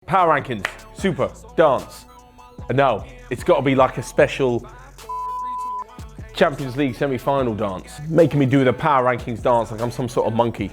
Power rankings, super, dance. No, it's got to be like a special Champions League semi-final dance. Making me do the power rankings dance like I'm some sort of monkey.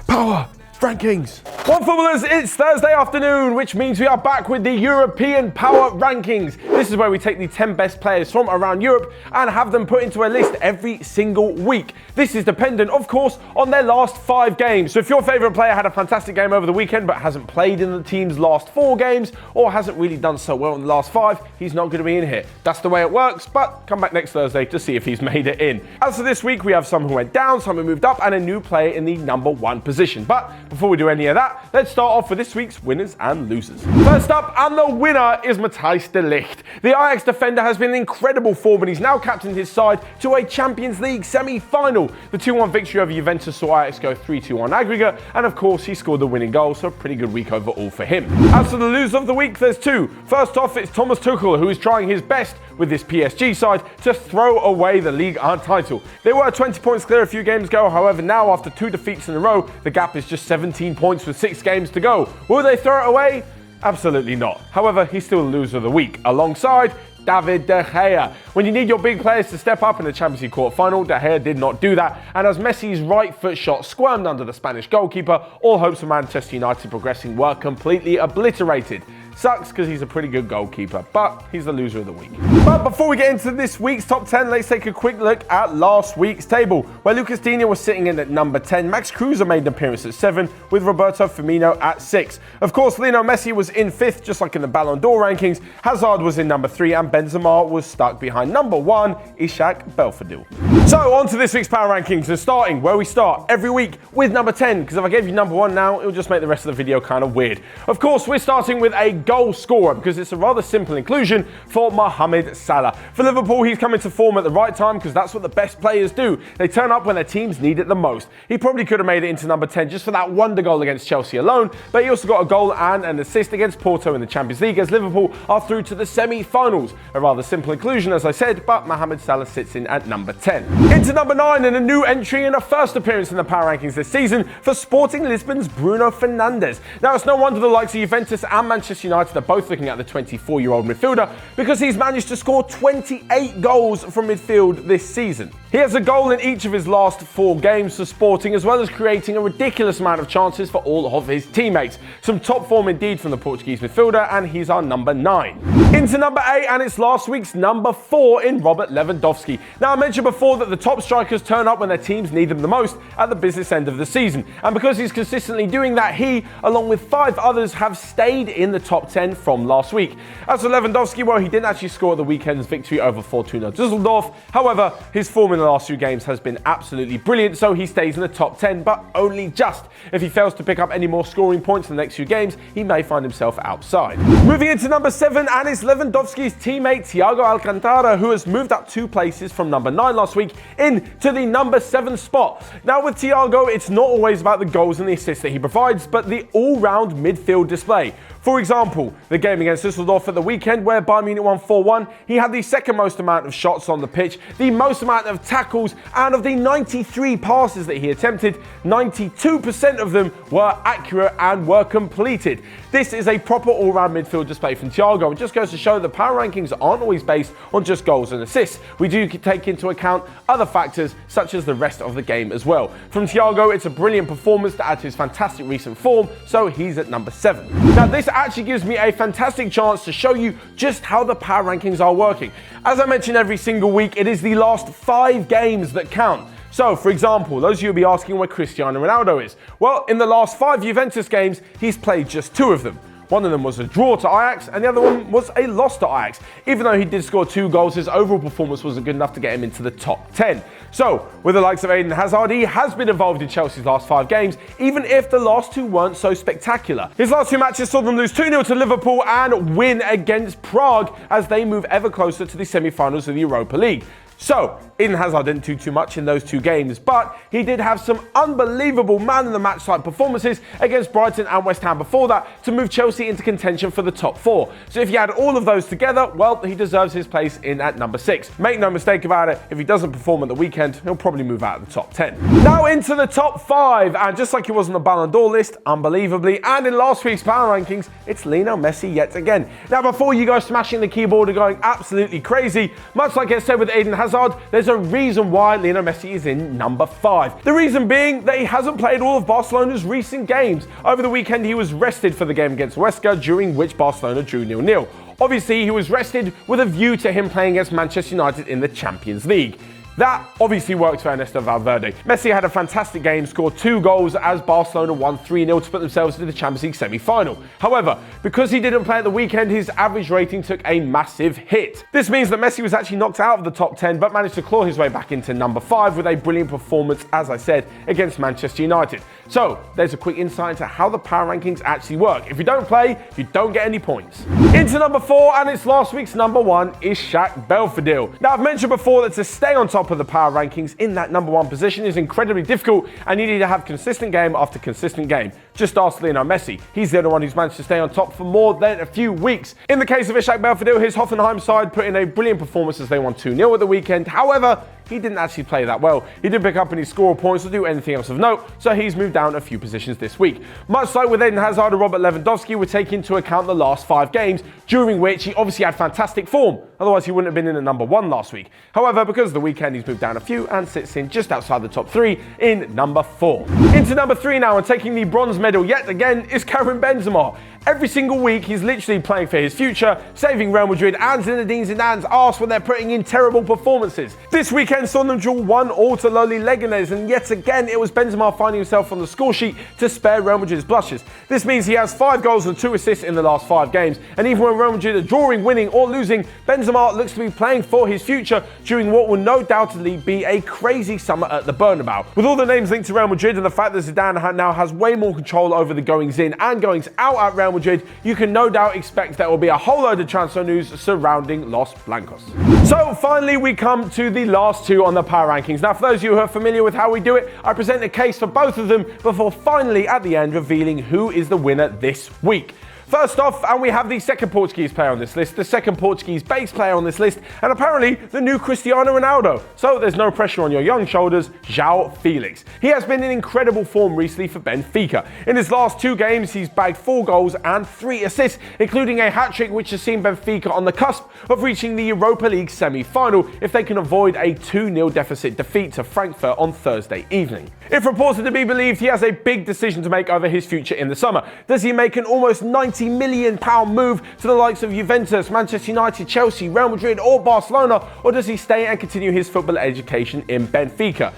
Power rankings. Onefootballers, it's Thursday afternoon, which means we are back with the European Power Rankings. This is where we take the 10 best players from around Europe and have them put into a list every single week. This is dependent, of course, on their last 5 games. So if your favourite player had a fantastic game over the weekend but hasn't played in the team's last 4 games or hasn't really done so well in the last 5, he's not going to be in here. That's the way it works, but come back next Thursday to see if he's made it in. As for this week, we have some who went down, some who moved up, and a new player in the number 1 position. But before we do any of that, let's start off with this week's winners and losers. First up, and the winner is Matthijs de Ligt. The Ajax defender has been in incredible form and he's now captained his side to a Champions League semi-final. The 2-1 victory over Juventus saw Ajax go 3-2 on aggregate, and of course he scored the winning goal, so a pretty good week overall for him. As for the loser of the week, there's 2. First off, it's Thomas Tuchel, who is trying his best with this PSG side to throw away the Ligue 1 title. They were 20 points clear a few games ago, however now after 2 defeats in a row, the gap is just 17 points with 6 games to go. Will they throw it away? Absolutely not. However, he's still the loser of the week, alongside David De Gea. When you need your big players to step up in the Champions League quarter-final, De Gea did not do that, and as Messi's right foot shot squirmed under the Spanish goalkeeper, all hopes of Manchester United progressing were completely obliterated. Sucks because he's a pretty good goalkeeper, but he's the loser of the week. But before we get into this week's top 10, let's take a quick look at last week's table, where Lucas Digne was sitting in at number 10, Max Kruse made an appearance at 7, with Roberto Firmino at 6. Of course, Lionel Messi was in 5th, just like in the Ballon d'Or rankings, Hazard was in number 3, and Benzema was stuck behind number 1, Ishak Belfodil. So, on to this week's power rankings, and starting where we start every week with number 10, because if I gave you number 1 now, it'll just make the rest of the video kind of weird. Of course, we're starting with a goal scorer, because it's a rather simple inclusion for Mohamed Salah. For Liverpool, he's coming to form at the right time, because that's what the best players do. They turn up when their teams need it the most. He probably could have made it into number 10 just for that wonder goal against Chelsea alone, but he also got a goal and an assist against Porto in the Champions League as Liverpool are through to the semi-finals. A rather simple inclusion, as I said, but Mohamed Salah sits in at number 10. Into number 9, and a new entry and a first appearance in the power rankings this season for Sporting Lisbon's Bruno Fernandes. Now, it's no wonder the likes of Juventus and Manchester United are both looking at the 24-year-old midfielder, because he's managed to score 28 goals from midfield this season. He has a goal in each of his last 4 games for Sporting, as well as creating a ridiculous amount of chances for all of his teammates. Some top form indeed from the Portuguese midfielder, and he's our number 9. Into number 8, and it's last week's number 4 in Robert Lewandowski. Now, I mentioned before that the top strikers turn up when their teams need them the most at the business end of the season, and because he's consistently doing that, he, along with 5 others, have stayed in the top 10 from last week. As for Lewandowski, well, he didn't actually score the weekend's victory over Fortuna Düsseldorf. However, his form in the last few games has been absolutely brilliant, so he stays in the top 10, but only just. If he fails to pick up any more scoring points in the next few games, he may find himself outside. Moving into number 7, and it's Lewandowski's teammate Thiago Alcantara, who has moved up 2 places from number 9 last week into the number 7 spot. Now, with Thiago, it's not always about the goals and the assists that he provides, but the all-round midfield display. For example, the game against Düsseldorf at the weekend, where Bayern Munich won 4-1, he had the second most amount of shots on the pitch, the most amount of tackles, and of the 93 passes that he attempted, 92% of them were accurate and were completed. This is a proper all-round midfield display from Thiago. It just goes to show that power rankings aren't always based on just goals and assists. We do take into account other factors, such as the rest of the game as well. From Thiago, it's a brilliant performance to add to his fantastic recent form, so he's at number 7. Now, this actually gives me a fantastic chance to show you just how the power rankings are working. As I mention every single week, it is the last 5 games that count. So, for example, those of you will be asking where Cristiano Ronaldo is. Well, in the last 5 Juventus games, he's played just 2 of them. One of them was a draw to Ajax, and the other one was a loss to Ajax. Even though he did score 2 goals, his overall performance wasn't good enough to get him into the top 10. So, with the likes of Eden Hazard, he has been involved in Chelsea's last 5 games, even if the last 2 weren't so spectacular. His last 2 matches saw them lose 2-0 to Liverpool and win against Prague as they move ever closer to the semi-finals of the Europa League. So, Eden Hazard didn't do too much in those 2 games, but he did have some unbelievable man-of-the-match type performances against Brighton and West Ham before that to move Chelsea into contention for the top 4. So if you add all of those together, well, he deserves his place in at number 6. Make no mistake about it, if he doesn't perform at the weekend, he'll probably move out of the top 10. Now into the top 5, and just like he was on the Ballon d'Or list, unbelievably, and in last week's power rankings, it's Lionel Messi yet again. Now before you go smashing the keyboard and going absolutely crazy, much like I said with Eden Hazard, there's a reason why Lionel Messi is in number 5. The reason being that he hasn't played all of Barcelona's recent games. Over the weekend, he was rested for the game against Huesca, during which Barcelona drew 0-0. Obviously, he was rested with a view to him playing against Manchester United in the Champions League. That obviously works for Ernesto Valverde. Messi had a fantastic game, scored 2 goals as Barcelona won 3-0 to put themselves into the Champions League semi-final. However, because he didn't play at the weekend, his average rating took a massive hit. This means that Messi was actually knocked out of the top 10, but managed to claw his way back into number 5 with a brilliant performance, as I said, against Manchester United. So, there's a quick insight into how the power rankings actually work. If you don't play, you don't get any points. Into number 4, and it's last week's number 1, is Shaq Belfodil. Now, I've mentioned before that to stay on top of the power rankings in that number 1 position is incredibly difficult, and you need to have consistent game after consistent game. Just ask Lionel Messi. He's the only one who's managed to stay on top for more than a few weeks. In the case of Shaq Belfodil, his Hoffenheim side put in a brilliant performance as they won 2-0 at the weekend. However, he didn't actually play that well. He didn't pick up any score points or do anything else of note, so he's moved down a few positions this week. Much like with Eden Hazard and Robert Lewandowski, we take into account the last 5 games, during which he obviously had fantastic form. Otherwise, he wouldn't have been in at number 1 last week. However, because of the weekend, he's moved down a few and sits in just outside the top 3 in number 4. Into number 3 now, and taking the bronze medal yet again is Karim Benzema. Every single week, he's literally playing for his future, saving Real Madrid and Zinedine Zidane's arse when they're putting in terrible performances. This weekend saw them draw 1-1 to lowly Leganés, and yet again, it was Benzema finding himself on the score sheet to spare Real Madrid's blushes. This means he has 5 goals and 2 assists in the last 5 games, and even when Real Madrid are drawing, winning or losing, Benzema looks to be playing for his future during what will no doubtedly be a crazy summer at the Bernabeu. With all the names linked to Real Madrid and the fact that Zidane now has way more control over the goings in and goings out at Real Madrid, you can no doubt expect there will be a whole load of transfer news surrounding Los Blancos. So finally, we come to the last 2 on the power rankings. Now, for those of you who are familiar with how we do it, I present a case for both of them before finally at the end revealing who is the winner this week. First off, and we have the second Portuguese player on this list, the second Portuguese base player on this list, and apparently the new Cristiano Ronaldo. So there's no pressure on your young shoulders, João Felix. He has been in incredible form recently for Benfica. In his last 2 games, he's bagged 4 goals and 3 assists, including a hat-trick which has seen Benfica on the cusp of reaching the Europa League semi-final if they can avoid a 2-0 deficit defeat to Frankfurt on Thursday evening. If reports are to be believed, he has a big decision to make over his future in the summer. Does he make an almost £90 million move to the likes of Juventus, Manchester United, Chelsea, Real Madrid or Barcelona, or does he stay and continue his football education in Benfica?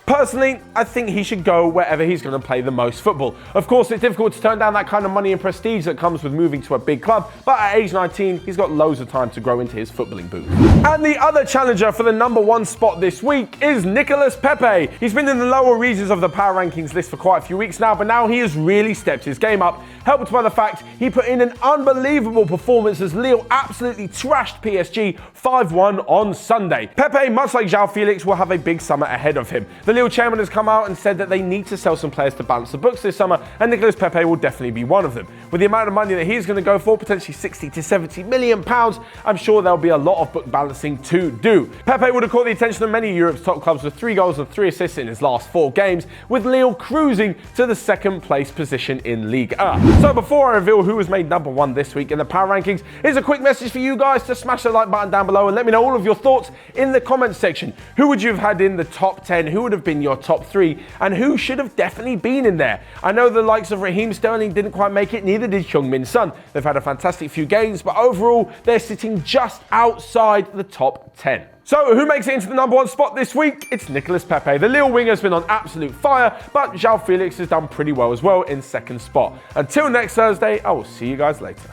Personally, I think he should go wherever he's going to play the most football. Of course, it's difficult to turn down that kind of money and prestige that comes with moving to a big club, but at age 19, he's got loads of time to grow into his footballing boots. And the other challenger for the number 1 spot this week is Nicolas Pepe. He's been in the lower regions of the power rankings list for quite a few weeks now, but now he has really stepped his game up, helped by the fact he put in an unbelievable performance as Lille absolutely trashed PSG 5-1 on Sunday. Pepe, much like João Felix, will have a big summer ahead of him. The Lille chairman has come out and said that they need to sell some players to balance the books this summer, and Nicolas Pepe will definitely be one of them. With the amount of money that he's going to go for, potentially 60 to 70 million pounds, I'm sure there'll be a lot of book balancing to do. Pepe would have caught the attention of many of Europe's top clubs with 3 goals and 3 assists in his last 4 games, with Lille cruising to the 2nd place position in Ligue 1. So before I reveal who was made number 1 this week in the power rankings, here's a quick message for you guys to smash the like button down below and let me know all of your thoughts in the comments section. Who would you have had in the top 10? Who would have been your top 3? And who should have definitely been in there? I know the likes of Raheem Sterling didn't quite make it, neither did Heung-min Son. They've had a fantastic few games, but overall, they're sitting just outside the top 10. So who makes it into the number 1 spot this week? It's Nicolas Pepe. The Lille winger has been on absolute fire, but João Felix has done pretty well as well in 2nd spot. Until next Thursday, I will see you guys later.